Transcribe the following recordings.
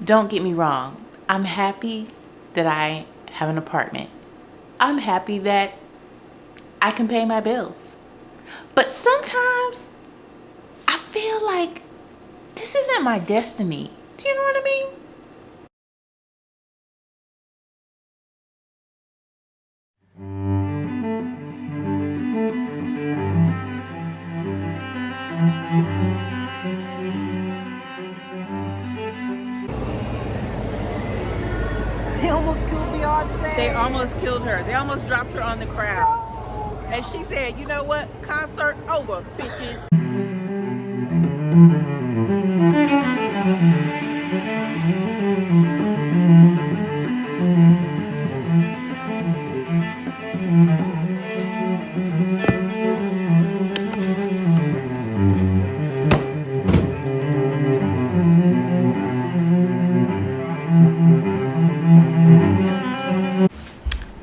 Don't get me wrong. I'm happy that I have an apartment. I'm happy that I can pay my bills. But sometimes I feel like this isn't my destiny. Do you know what I mean? They almost killed Beyonce. They almost killed her. They almost dropped her on the crowd. No. And she said, you know what? Concert over, bitches.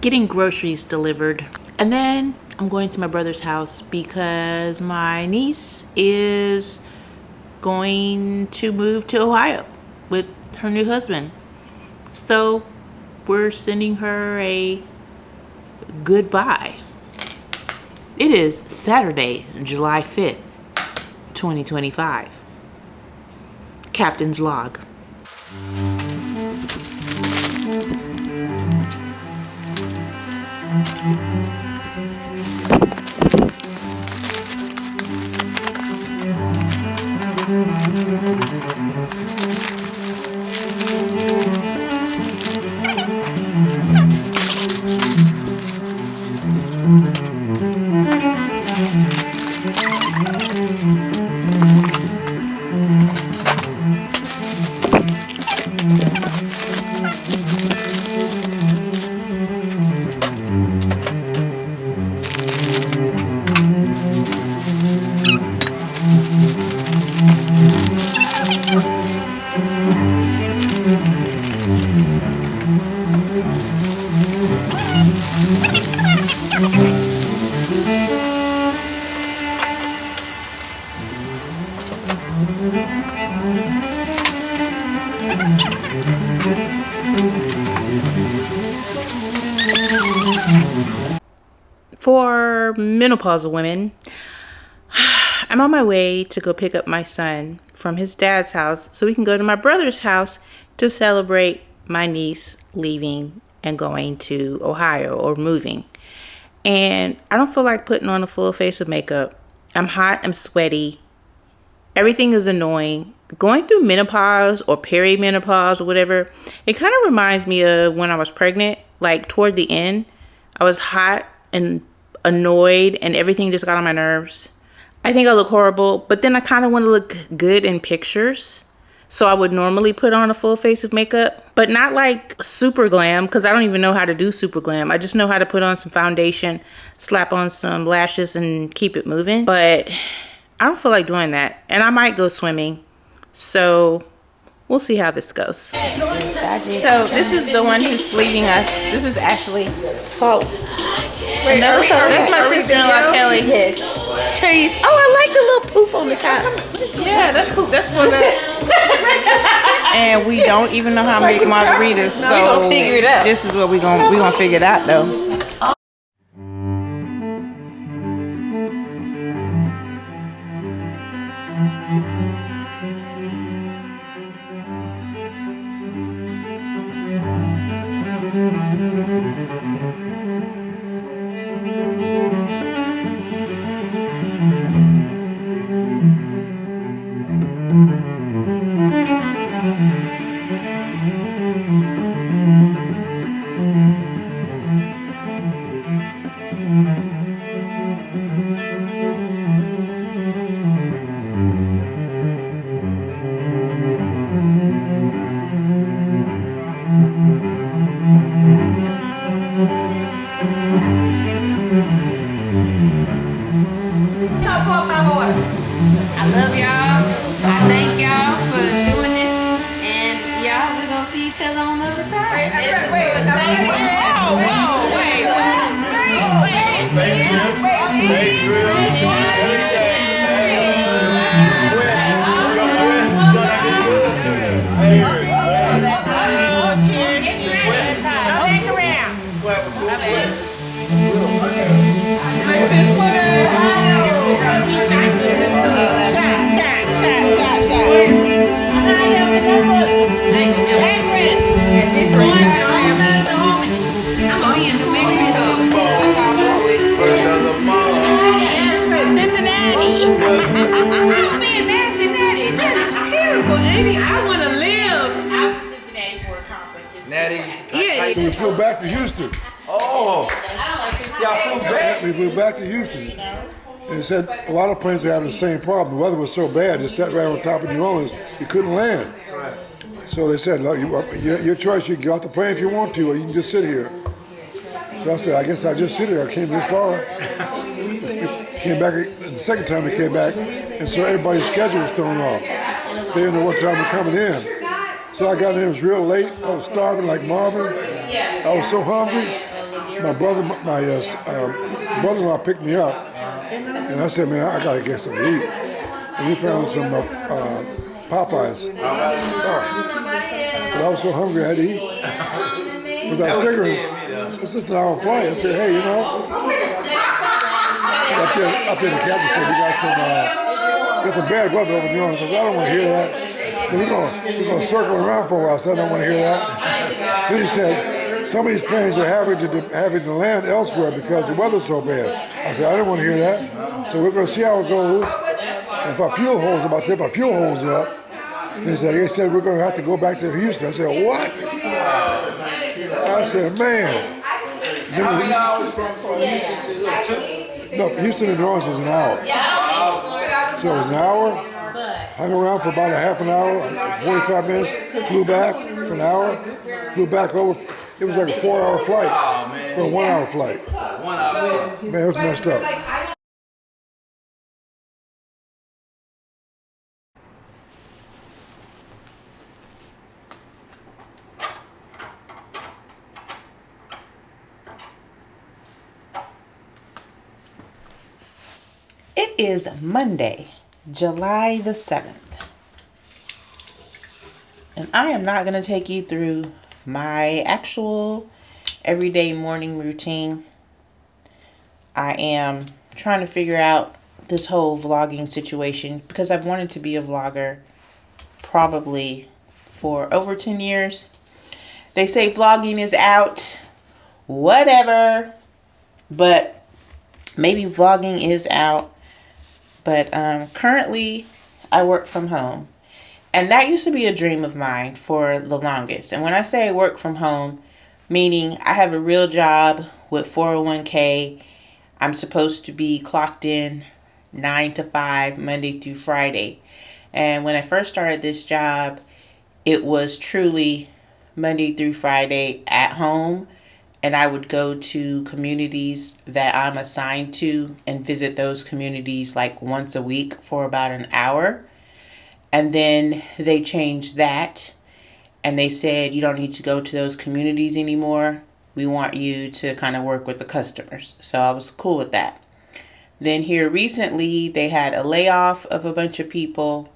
Getting groceries delivered. And then I'm going to my brother's house because my niece is going to move to Ohio with her new husband. So we're sending her a goodbye. It is Saturday, July 5th, 2025. Captain's log. For menopausal women, I'm on my way to go pick up my son from his dad's house so we can go to my brother's house to celebrate my niece leaving and going to Ohio or moving. And I don't feel like putting on a full face of makeup. I'm hot, I'm sweaty. Everything is annoying. Going through menopause or perimenopause or whatever, it kind of reminds me of when I was pregnant. Like toward the end, I was hot and annoyed and everything just got on my nerves. I think I look horrible, but then I kind of want to look good in pictures. So I would normally put on a full face of makeup, but not like super glam because I don't even know how to do super glam. I just know how to put on some foundation, slap on some lashes and keep it moving. But I don't feel like doing that. And I might go swimming. So we'll see how this goes. So this is the one who's leaving us. This is Ashley. So, And that's my sister-in-law, Kelly. yes. Cheese. Oh, I like the little poof on the top. Yeah, that's cool. That's for that. And we don't even know how to make margaritas. So we gonna figure it out. This is what we gonna figure it out though. I love y'all. I thank y'all for doing this. And y'all, we're going to see each other on the other side. Whoa, wait, what? Safe trip. Your quest is gonna be good. this one. I don't have these on me. I'm gonna be in New Mexico. That's all I'm with. Cincinnati. I'm gonna be in nasty natty. That is terrible, ain't it? I wanna live. I was in Cincinnati for a conference. Natty. Yeah. So we flew back to Houston. Oh, y'all flew back. We flew back to Houston. And it said a lot of planes are having the same problem. The weather was so bad, it sat right on top of New Orleans, you couldn't land. So they said, look, your choice, you can get off the plane if you want to, or you can just sit here. So I said, I guess I'll just sit here. I came this far. Came back, the second time we came back, and so everybody's schedule was thrown off. They didn't know what time we're coming in. So I got in, it was real late. I was starving like Marvin. I was so hungry. My brother-in-law picked me up, and I said, man, I gotta get something to eat. And we found some Popeyes. But I was so hungry I had to eat. Because I was figuring, it's just an hour flight. I said, hey, you know, up there the captain said, we got some bad weather over New Orleans. I said, I don't want to hear that. So we're going to circle around for a while, so I don't want to hear that. Then he said, some of these planes are having to land elsewhere because the weather's so bad. I said, I didn't want to hear that. So we're going to see how it goes. And if our fuel holds up, I said, if our fuel holds up, he said, we're going to have to go back to Houston. I said, what? I said, man. How many hours from Houston to No, Houston and New Orleans is an hour. So it was an hour. Hung around for about a half an hour, 45 minutes. Flew back for an hour. Flew back over. It was like a 4-hour flight for a 1-hour flight. 1 hour. Man, it was messed up. It is Monday, July the 7th. And I am not going to take you through my actual everyday morning routine. I am trying to figure out this whole vlogging situation because I've wanted to be a vlogger probably for over 10 years. They say vlogging is out, whatever, but maybe vlogging is out. But currently I work from home. And that used to be a dream of mine for the longest. And when I say work from home, meaning I have a real job with 401k. I'm supposed to be clocked in 9 to 5, Monday through Friday. And when I first started this job, it was truly Monday through Friday at home. And I would go to communities that I'm assigned to and visit those communities like once a week for about an hour. And then they changed that and they said, you don't need to go to those communities anymore. We want you to kind of work with the customers. So I was cool with that. Then here recently, they had a layoff of a bunch of people.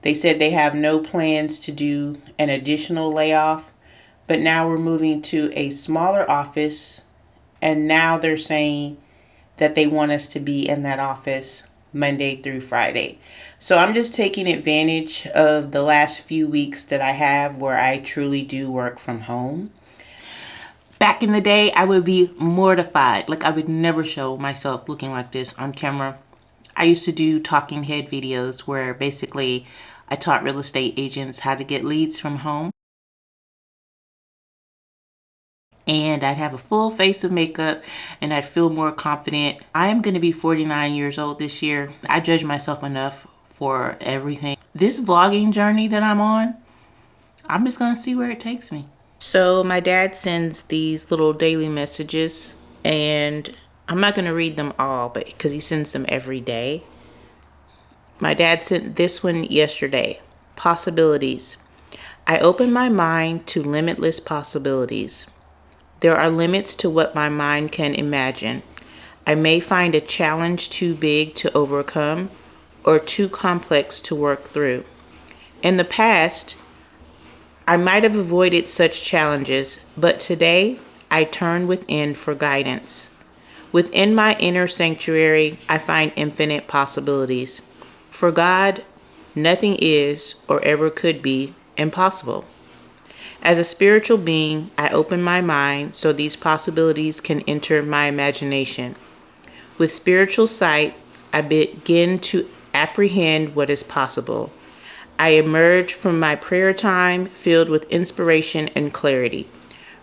They said they have no plans to do an additional layoff. But now we're moving to a smaller office. And now they're saying that they want us to be in that office Monday through Friday. So I'm just taking advantage of the last few weeks that I have where I truly do work from home. Back in the day, I would be mortified. Like I would never show myself looking like this on camera. I used to do talking head videos where basically I taught real estate agents how to get leads from home. And I'd have a full face of makeup and I'd feel more confident. I am going to be 49 years old this year. I judge myself enough for everything. This vlogging journey that I'm on, I'm just going to see where it takes me. So my dad sends these little daily messages and I'm not going to read them all, but because he sends them every day. My dad sent this one yesterday. Possibilities. I open my mind to limitless possibilities. There are limits to what my mind can imagine. I may find a challenge too big to overcome or too complex to work through. In the past, I might have avoided such challenges, but today I turn within for guidance. Within my inner sanctuary, I find infinite possibilities. For God, nothing is or ever could be impossible. As a spiritual being, I open my mind so these possibilities can enter my imagination. With spiritual sight, I begin to apprehend what is possible. I emerge from my prayer time filled with inspiration and clarity,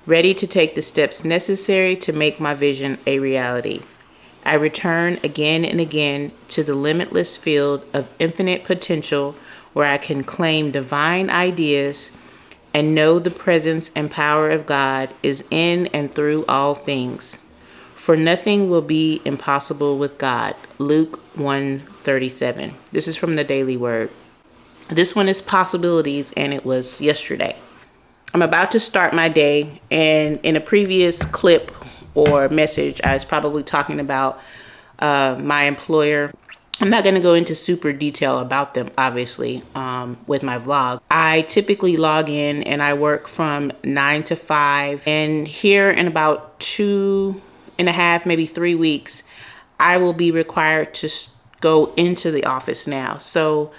ready to take the steps necessary to make my vision a reality. I return again and again to the limitless field of infinite potential where I can claim divine ideas and know the presence and power of God is in and through all things. For nothing will be impossible with God. Luke 1:37. This is from the Daily Word. This one is possibilities, and it was yesterday. I'm about to start my day, and in a previous clip or message, I was probably talking about my employer. I'm not going to go into super detail about them, obviously, with my vlog. I typically log in and I work from 9 to 5. And here in about 2.5, maybe 3 weeks, I will be required to go into the office now. So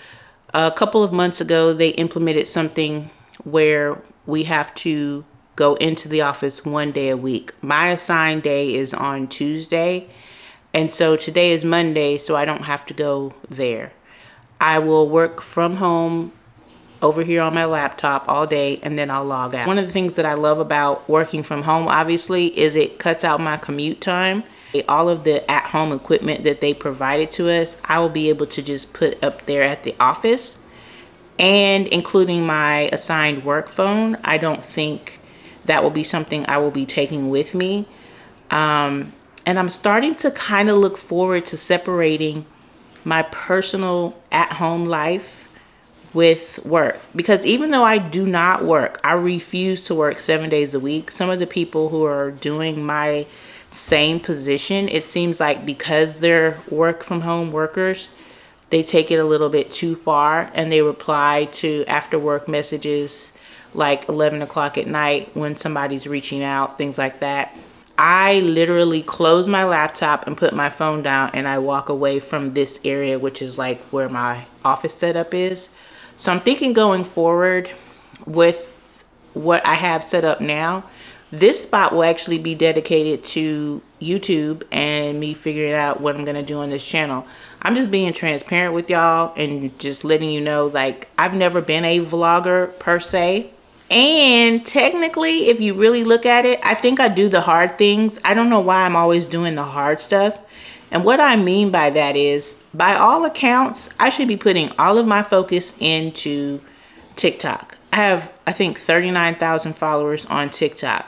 a couple of months ago, they implemented something where we have to go into the office 1 day a week. My assigned day is on Tuesday. And so today is Monday, so I don't have to go there. I will work from home over here on my laptop all day, and then I'll log out. One of the things that I love about working from home, obviously, is it cuts out my commute time. All of the at-home equipment that they provided to us, I will be able to just put up there at the office, and including my assigned work phone. I don't think that will be something I will be taking with me. And I'm starting to kind of look forward to separating my personal at-home life with work. Because even though I do not work, I refuse to work 7 days a week. Some of the people who are doing my same position, it seems like because they're work from home workers, they take it a little bit too far and they reply to after work messages like 11 o'clock at night when somebody's reaching out, things like that. I literally close my laptop and put my phone down and I walk away from this area, which is like where my office setup is. So I'm thinking going forward with what I have set up now, this spot will actually be dedicated to YouTube and me figuring out what I'm going to do on this channel. I'm just being transparent with y'all and just letting you know, like, I've never been a vlogger per se. And technically, if you really look at it, I think I do the hard things. I don't know why I'm always doing the hard stuff. And what I mean by that is, by all accounts, I should be putting all of my focus into TikTok. I have, I think, 39,000 followers on TikTok.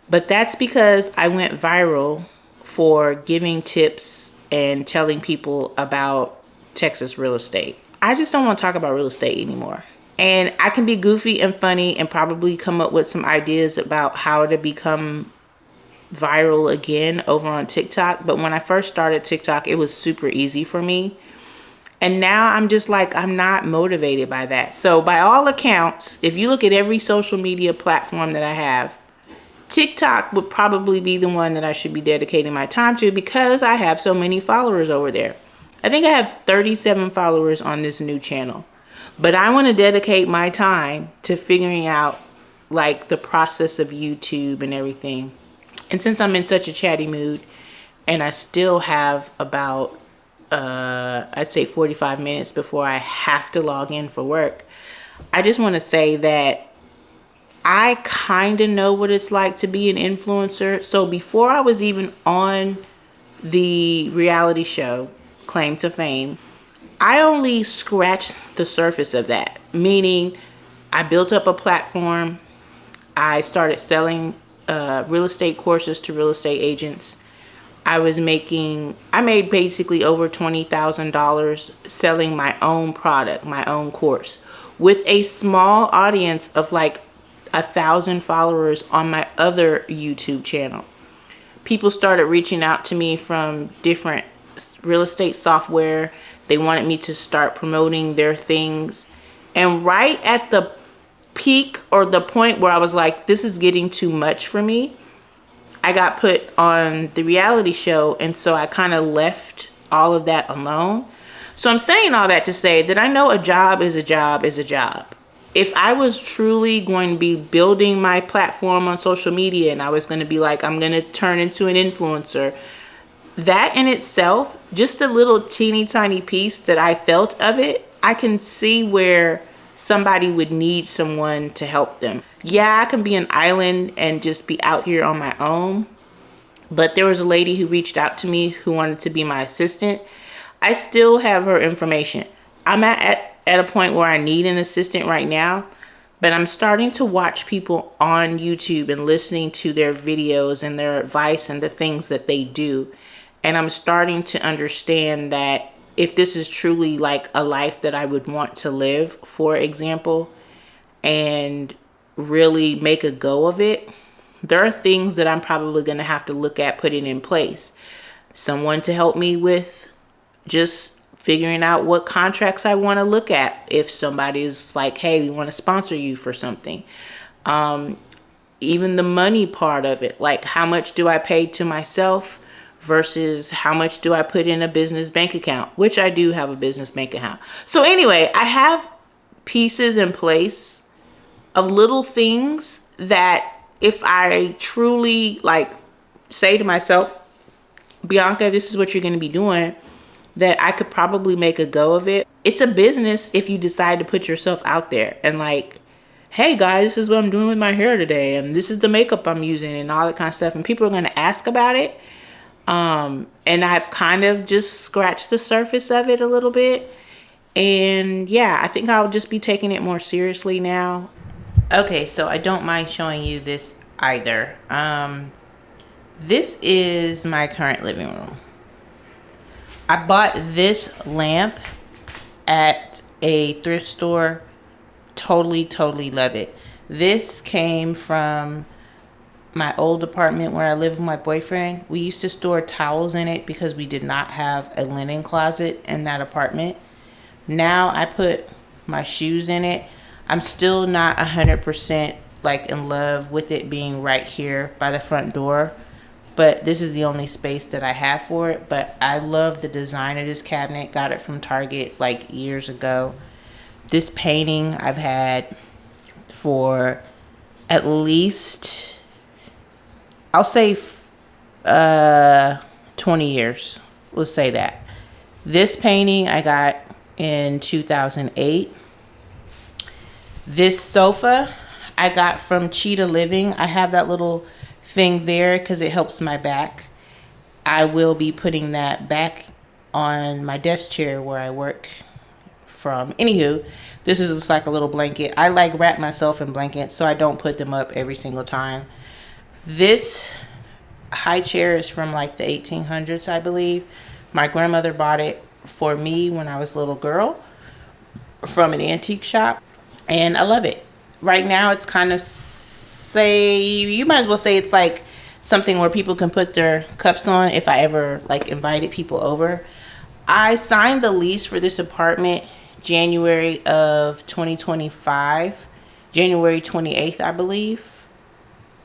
But that's because I went viral for giving tips and telling people about Texas real estate. I just don't want to talk about real estate anymore. And I can be goofy and funny and probably come up with some ideas about how to become viral again over on TikTok. But when I first started TikTok, it was super easy for me. And now I'm just like, I'm not motivated by that. So by all accounts, if you look at every social media platform that I have, TikTok would probably be the one that I should be dedicating my time to because I have so many followers over there. I think I have 37 followers on this new channel. But I want to dedicate my time to figuring out like the process of YouTube and everything. And since I'm in such a chatty mood and I still have about I'd say 45 minutes before I have to log in for work, I just want to say that I kind of know what it's like to be an influencer. So before I was even on the reality show Claim to Fame, I only scratched the surface of that. Meaning I built up a platform. I started selling real estate courses to real estate agents. I made basically over $20,000 selling my own product, my own course, with a small audience of like 1,000 followers on my other YouTube channel. People started reaching out to me from different real estate software. They wanted me to start promoting their things. And right at the peak or the point where I was like, this is getting too much for me, I got put on the reality show. And so I kind of left all of that alone. So I'm saying all that to say that I know a job is a job is a job. If I was truly going to be building my platform on social media and I was going to be like, I'm going to turn into an influencer, that in itself, just a little teeny tiny piece that I felt of it, I can see where somebody would need someone to help them. Yeah, I can be an island and just be out here on my own. But there was a lady who reached out to me who wanted to be my assistant. I still have her information. I'm at a point where I need an assistant right now, but I'm starting to watch people on YouTube and listening to their videos and their advice and the things that they do. And I'm starting to understand that if this is truly like a life that I would want to live, for example, and really make a go of it, there are things that I'm probably going to have to look at putting in place. Someone to help me with just figuring out what contracts I want to look at. If somebody's like, hey, we want to sponsor you for something. Even the money part of it, like how much do I pay to myself versus how much do I put in a business bank account, which I do have a business bank account. So anyway, I have pieces in place of little things that if I truly like say to myself, Bianca, this is what you're going to be doing, that I could probably make a go of it. It's a business if you decide to put yourself out there and like, hey guys, this is what I'm doing with my hair today, and this is the makeup I'm using and all that kind of stuff, and people are going to ask about it. And I've kind of just scratched the surface of it a little bit. And yeah, I think I'll just be taking it more seriously now. Okay, so I don't mind showing you this either. This is my current living room. I bought this lamp at a thrift store. Totally love it. This came from my old apartment where I lived with my boyfriend. We used to store towels in it because we did not have a linen closet in that apartment. Now I put my shoes in it. I'm still not 100% like in love with it being right here by the front door, but this is the only space that I have for it. But I love the design of this cabinet. Got it from Target like years ago. This painting I've had for at least, I'll say 20 years. Let's say that. This painting I got in 2008. This sofa I got from Cheetah Living. I have that little thing there because it helps my back. I will be putting that back on my desk chair where I work from. Anywho, this is just like a little blanket. I like wrap myself in blankets so I don't put them up every single time. This high chair is from like the 1800s, I believe. My grandmother bought it for me when I was a little girl from an antique shop, and I love it. Right now it's kind of, you might as well say it's like something where people can put their cups on if I ever like invited people over. I signed the lease for this apartment January of 2025, January 28th, I believe,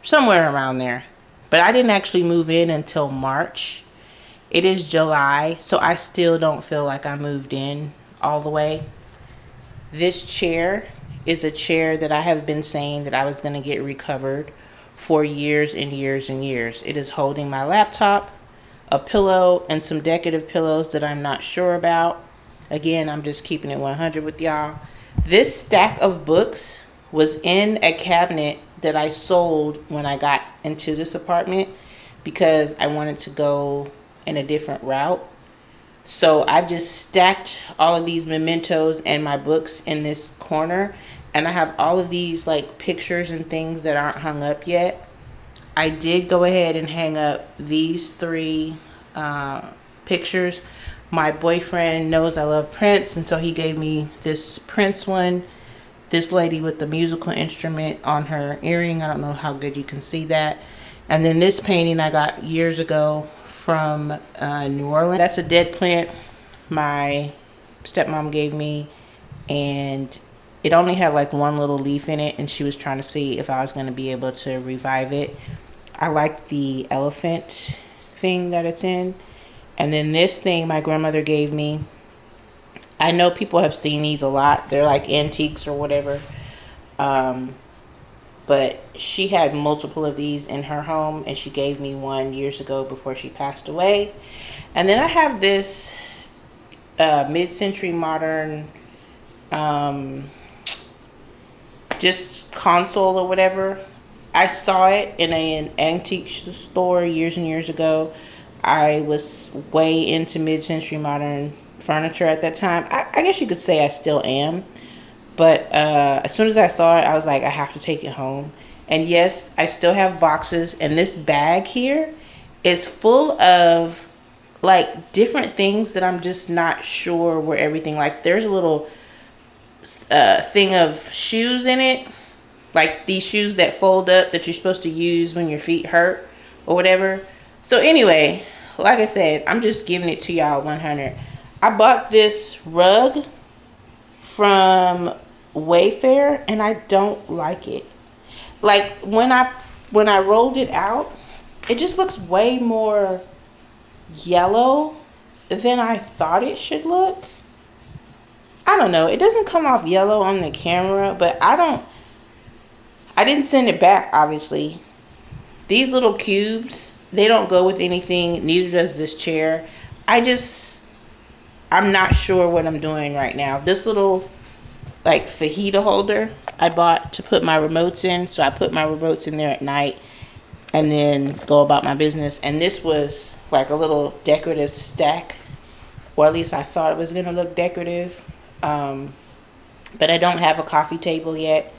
somewhere around there. But I didn't actually move in until March. It is July, so I still don't feel like I moved in all the way. This chair is a chair that I have been saying that I was going to get recovered for years and years and years. It is holding my laptop, a pillow, and some decorative pillows that I'm not sure about. Again, I'm just keeping it 100 with y'all. This stack of books was in a cabinet that I sold when I got into this apartment because I wanted to go in a different route. So I've just stacked all of these mementos and my books in this corner, and I have all of these like pictures and things that aren't hung up yet. I did go ahead and hang up these 3 pictures. My boyfriend knows I love Prince, and so he gave me this Prince one. This lady with the musical instrument on her earring. I don't know how good you can see that. And then this painting I got years ago from New Orleans. That's a dead plant my stepmom gave me, and it only had like one little leaf in it, and she was trying to see if I was going to be able to revive it. I like the elephant thing that it's in. And then this thing my grandmother gave me I know people have seen these a lot. They're like antiques or whatever. But she had multiple of these in her home, and she gave me one years ago before she passed away. And then I have this mid-century modern just console or whatever. I saw it in an antique store years and years ago. I was way into mid-century modern furniture at that time. I guess you could say I still am. But as soon as I saw it, I was like, I have to take it home. And yes, I still have boxes. And this bag here is full of like different things that I'm just not sure where everything. Like there's a little thing of shoes in it. Like these shoes that fold up that you're supposed to use when your feet hurt or whatever. So anyway, like I said, I'm just giving it to y'all 100. I bought this rug from Wayfair and I don't like it. Like when I rolled it out, it just looks way more yellow than I thought it should look. I don't know. It doesn't come off yellow on the camera, but I didn't send it back, obviously. These little cubes, they don't go with anything. Neither does this chair. I'm not sure what I'm doing right now. This little like fajita holder I bought to put my remotes in. So I put my remotes in there at night and then go about my business. And this was like a little decorative stack, or at least I thought it was going to look decorative. But I don't have a coffee table yet.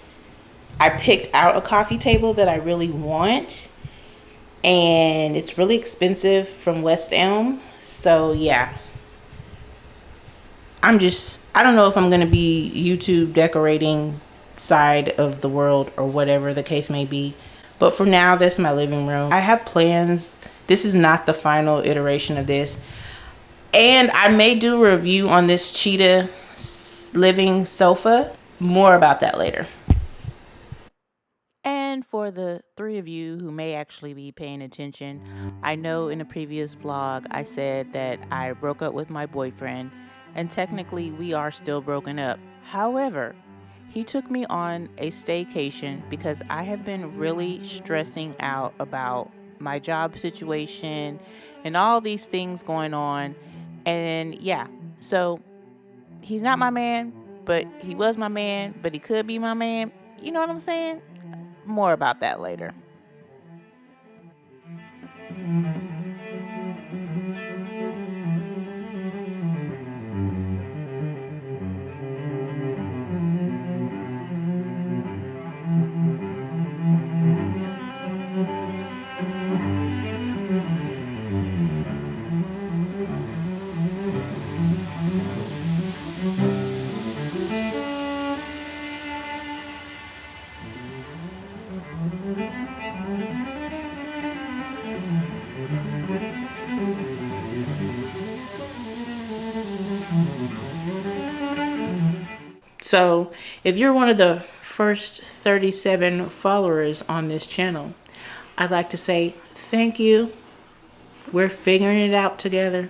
I picked out a coffee table that I really want, and it's really expensive from West Elm. So yeah, I don't know if I'm going to be YouTube decorating side of the world or whatever the case may be. But for now, that's my living room. I have plans. This is not the final iteration of this. And I may do a review on this cheetah living sofa. More about that later. And for the three of you who may actually be paying attention, I know in a previous vlog I said that I broke up with my boyfriend, and technically we are still broken up. However, he took me on a staycation because I have been really stressing out about my job situation and all these things going on. And yeah, so he's not my man, but he was my man, but he could be my man. You know what I'm saying? More about that later. So if you're one of the first 37 followers on this channel, I'd like to say thank you. We're figuring it out together.